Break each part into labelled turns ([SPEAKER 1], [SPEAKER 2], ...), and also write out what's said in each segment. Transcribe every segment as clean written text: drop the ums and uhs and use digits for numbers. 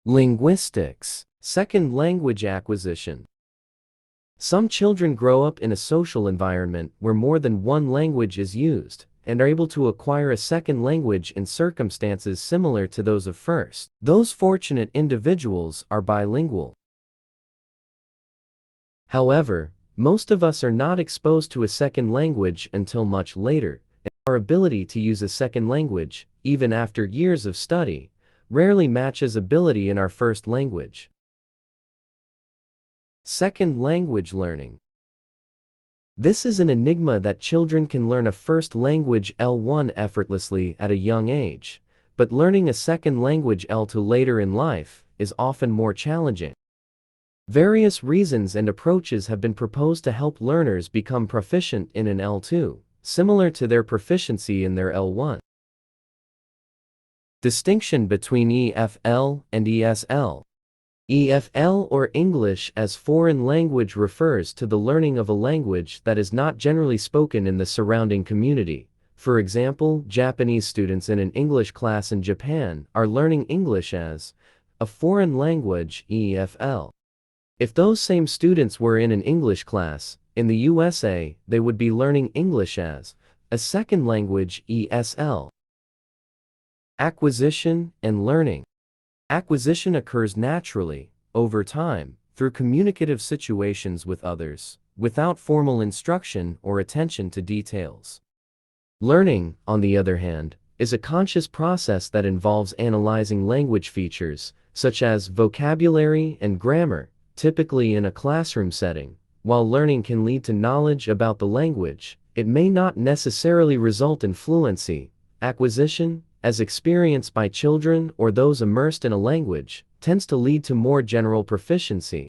[SPEAKER 1] Linguistics, second language acquisition. Some children grow up in a social environment where more than one language is used and are able to acquire a second language in circumstances similar to those of first. Those fortunate individuals are bilingual. However, most of us are not exposed to a second language until much later, and our ability to use a second language, even after years of study, rarely matches ability in our first language. Second language learning. This is an enigma that children can learn a first language L1 effortlessly at a young age, but learning a second language L2 later in life is often more challenging. Various reasons and approaches have been proposed to help learners become proficient in an L2, similar to their proficiency in their L1. Distinction between EFL and ESL. EFL, or English as Foreign Language, refers to the learning of a language that is not generally spoken in the surrounding community. For example, Japanese students in an English class in Japan are learning English as a foreign language, EFL. If those same students were in an English class in the USA, they would be learning English as a second language, ESL. Acquisition and learning. Acquisition occurs naturally, over time, through communicative situations with others, without formal instruction or attention to details. Learning, on the other hand, is a conscious process that involves analyzing language features, such as vocabulary and grammar, typically in a classroom setting. While learning can lead to knowledge about the language, it may not necessarily result in fluency. Acquisition, as experienced by children or those immersed in a language, tends to lead to more general proficiency.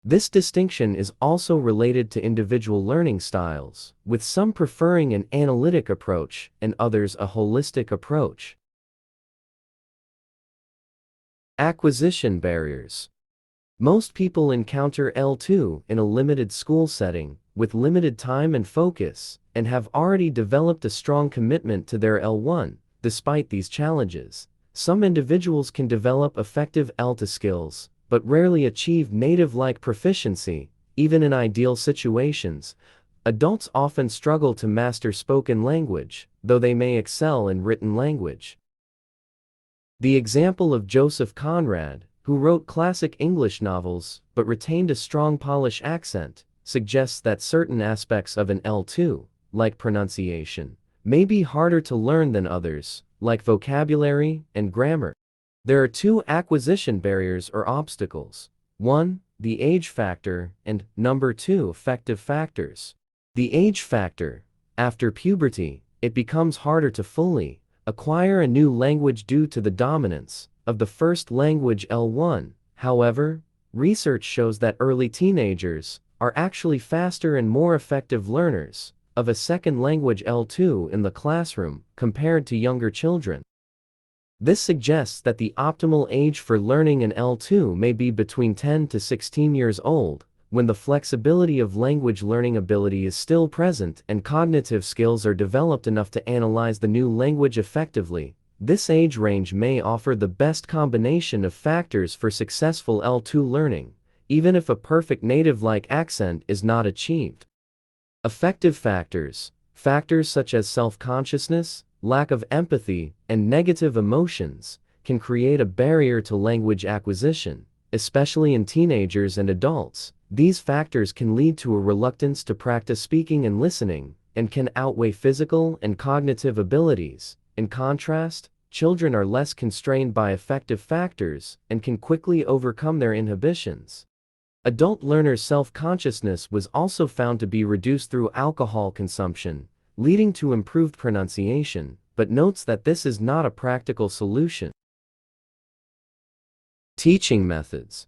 [SPEAKER 1] This distinction is also related to individual learning styles, with some preferring an analytic approach and others a holistic approach. Acquisition barriers. Most people encounter L2 in a limited school setting, with limited time and focus, and have already developed a strong commitment to their L1. Despite these challenges, some individuals can develop effective L2 skills, but rarely achieve native-like proficiency, even in ideal situations. Adults often struggle to master spoken language, though they may excel in written language. The example of Joseph Conrad, who wrote classic English novels but retained a strong Polish accent, suggests that certain aspects of an L2, like pronunciation, may be harder to learn than others, like vocabulary and grammar. There are two acquisition barriers or obstacles. 1. The age factor, and 2. Affective factors. The age factor. After puberty, it becomes harder to fully acquire a new language due to the dominance of the first language L1. However, research shows that early teenagers are actually faster and more effective learners of a second language L2 in the classroom compared to younger children. This suggests that the optimal age for learning an L2 may be between 10 to 16 years old, when the flexibility of language learning ability is still present and cognitive skills are developed enough to analyze the new language effectively. This age range may offer the best combination of factors for successful L2 learning, even if a perfect native-like accent is not achieved. Affective factors. Factors such as self-consciousness, lack of empathy, and negative emotions can create a barrier to language acquisition, especially in teenagers and adults. These factors can lead to a reluctance to practice speaking and listening, and can outweigh physical and cognitive abilities. In contrast, children are less constrained by affective factors and can quickly overcome their inhibitions. Adult learners' self-consciousness was also found to be reduced through alcohol consumption, leading to improved pronunciation, but notes that this is not a practical solution. Teaching methods.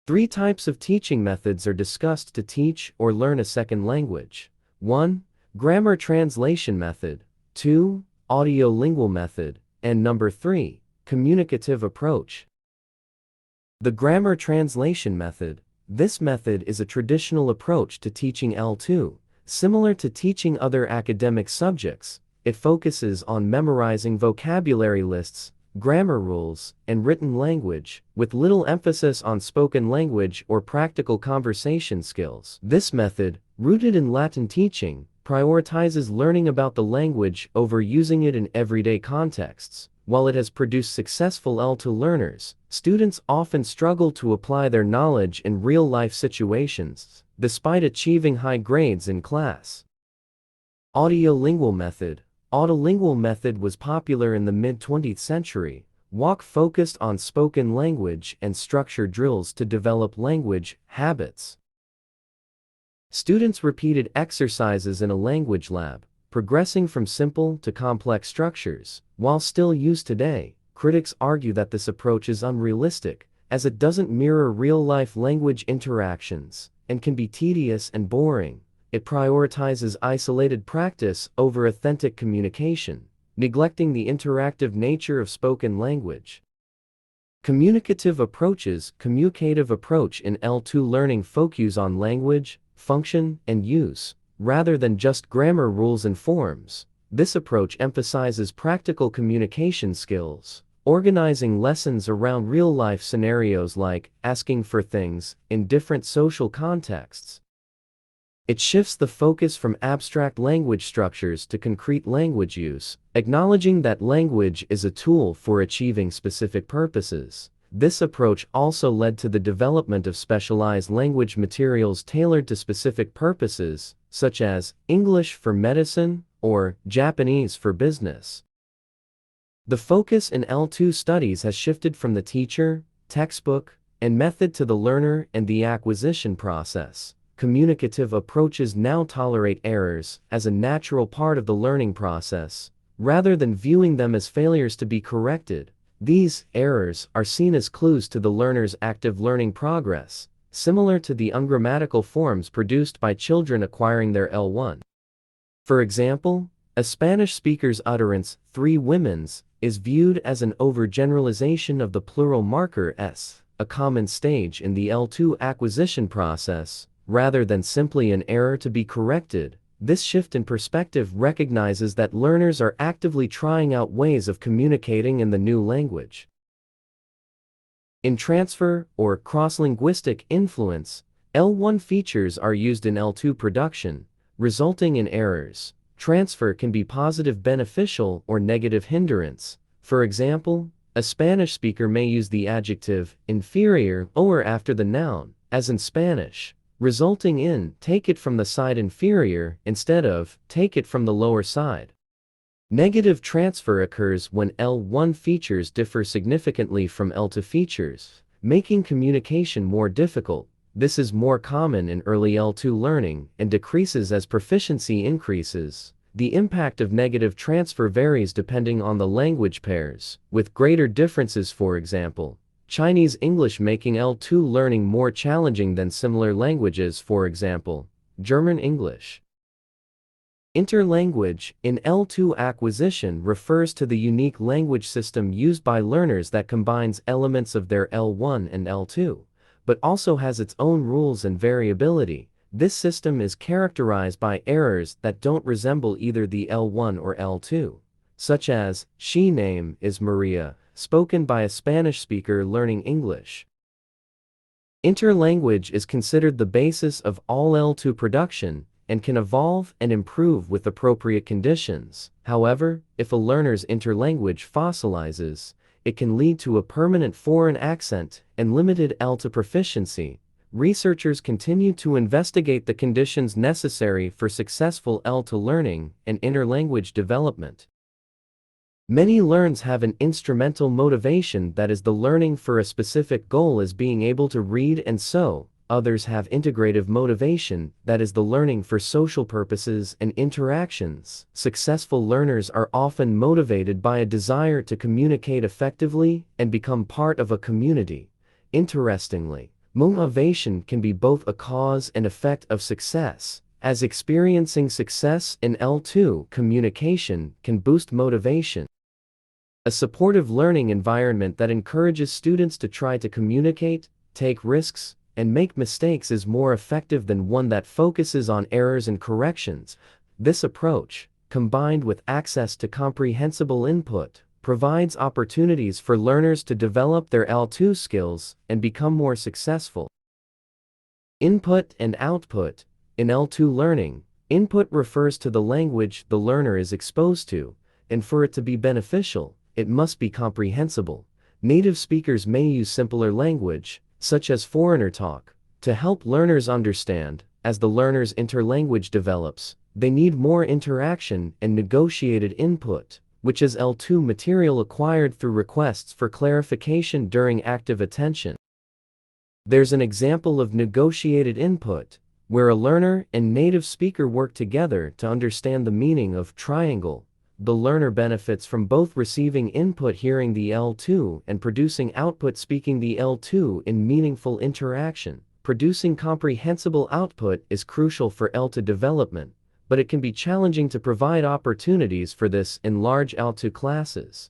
[SPEAKER 1] 3 types of teaching methods are discussed to teach or learn a second language. 1. Grammar translation method. 2. Audiolingual method. And 3. Communicative approach. The grammar translation method. This method is a traditional approach to teaching L2. Similar to teaching other academic subjects, it focuses on memorizing vocabulary lists, grammar rules, and written language, with little emphasis on spoken language or practical conversation skills. This method, rooted in Latin teaching, prioritizes learning about the language over using it in everyday contexts. While it has produced successful L2 learners, students often struggle to apply their knowledge in real-life situations, despite achieving high grades in class. Audiolingual method. Audiolingual method was popular in the mid-20th century. WALK focused on spoken language and structured drills to develop language habits. Students repeated exercises in a language lab, progressing from simple to complex structures. While still used today, critics argue that this approach is unrealistic, as it doesn't mirror real-life language interactions and can be tedious and boring. It prioritizes isolated practice over authentic communication, neglecting the interactive nature of spoken language. Communicative approaches. Communicative approach in L2 learning focus on language, function, and use, rather than just grammar rules and forms. This approach emphasizes practical communication skills, organizing lessons around real-life scenarios like asking for things in different social contexts. It shifts the focus from abstract language structures to concrete language use, acknowledging that language is a tool for achieving specific purposes. This approach also led to the development of specialized language materials tailored to specific purposes, such as English for medicine or Japanese for business. The focus in L2 studies has shifted from the teacher, textbook, and method to the learner and the acquisition process. Communicative approaches now tolerate errors as a natural part of the learning process, rather than viewing them as failures to be corrected. These errors are seen as clues to the learner's active learning progress, similar to the ungrammatical forms produced by children acquiring their L1. For example, a Spanish speaker's utterance, "three womens," is viewed as an overgeneralization of the plural marker s, a common stage in the L2 acquisition process, rather than simply an error to be corrected. This shift in perspective recognizes that learners are actively trying out ways of communicating in the new language. In transfer or cross-linguistic influence, L1 features are used in L2 production, resulting in errors. Transfer can be positive beneficial or negative hindrance. For example, a Spanish speaker may use the adjective inferior or after the noun, as in Spanish, resulting in take it from the side inferior instead of take it from the lower side. Negative transfer occurs when L1 features differ significantly from L2 features, making communication more difficult. This is more common in early L2 learning and decreases as proficiency increases. The impact of negative transfer varies depending on the language pairs, with greater differences, for example, Chinese English making L2 learning more challenging than similar languages, for example, German English. Interlanguage in L2 acquisition refers to the unique language system used by learners that combines elements of their L1 and L2, but also has its own rules and variability. This system is characterized by errors that don't resemble either the L1 or L2, such as, "She name is Maria," spoken by a Spanish speaker learning English. Interlanguage is considered the basis of all L2 production and can evolve and improve with appropriate conditions. However, if a learner's interlanguage fossilizes, it can lead to a permanent foreign accent and limited L2 proficiency. Researchers continue to investigate the conditions necessary for successful L2 learning and interlanguage development. Many learners have an instrumental motivation, that is, the learning for a specific goal is being able to read and sew. Others have integrative motivation, that is, the learning for social purposes and interactions. Successful learners are often motivated by a desire to communicate effectively and become part of a community. Interestingly, motivation can be both a cause and effect of success, as experiencing success in L2 communication can boost motivation. A supportive learning environment that encourages students to try to communicate, take risks, and make mistakes is more effective than one that focuses on errors and corrections. This approach, combined with access to comprehensible input, provides opportunities for learners to develop their L2 skills and become more successful. Input and output. In L2 learning, input refers to the language the learner is exposed to, and for it to be beneficial, it must be comprehensible. Native speakers may use simpler language, such as foreigner talk, to help learners understand. As the learner's interlanguage develops, they need more interaction and negotiated input, which is L2 material acquired through requests for clarification during active attention. There's an example of negotiated input, where a learner and native speaker work together to understand the meaning of triangle. The learner benefits from both receiving input hearing the L2 and producing output speaking the L2 in meaningful interaction. Producing comprehensible output is crucial for L2 development, but it can be challenging to provide opportunities for this in large L2 classes.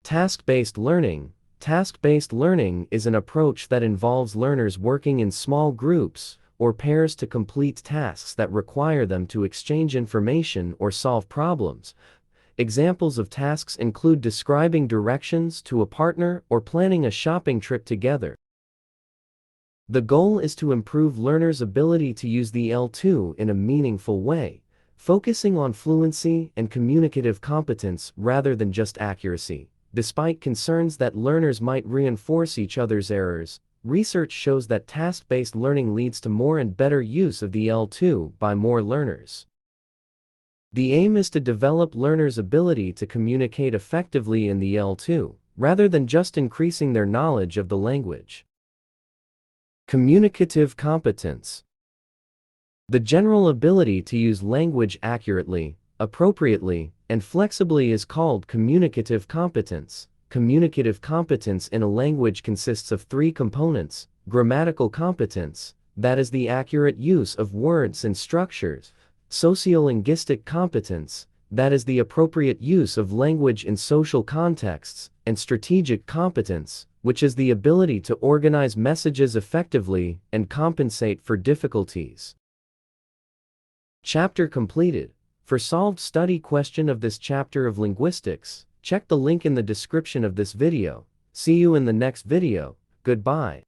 [SPEAKER 1] Task-based learning. Task-based learning is an approach that involves learners working in small groups or pairs to complete tasks that require them to exchange information or solve problems. Examples of tasks include describing directions to a partner or planning a shopping trip together. The goal is to improve learners' ability to use the L2 in a meaningful way, focusing on fluency and communicative competence rather than just accuracy. Despite concerns that learners might reinforce each other's errors, research shows that task-based learning leads to more and better use of the L2 by more learners. The aim is to develop learners' ability to communicate effectively in the L2, rather than just increasing their knowledge of the language. Communicative competence. The general ability to use language accurately, appropriately, and flexibly is called communicative competence. Communicative competence in a language consists of three components: grammatical competence, that is the accurate use of words and structures; sociolinguistic competence, that is the appropriate use of language in social contexts; and strategic competence, which is the ability to organize messages effectively and compensate for difficulties. Chapter completed. For solved study question of this chapter of linguistics, check the link in the description of this video. See you in the next video. Goodbye.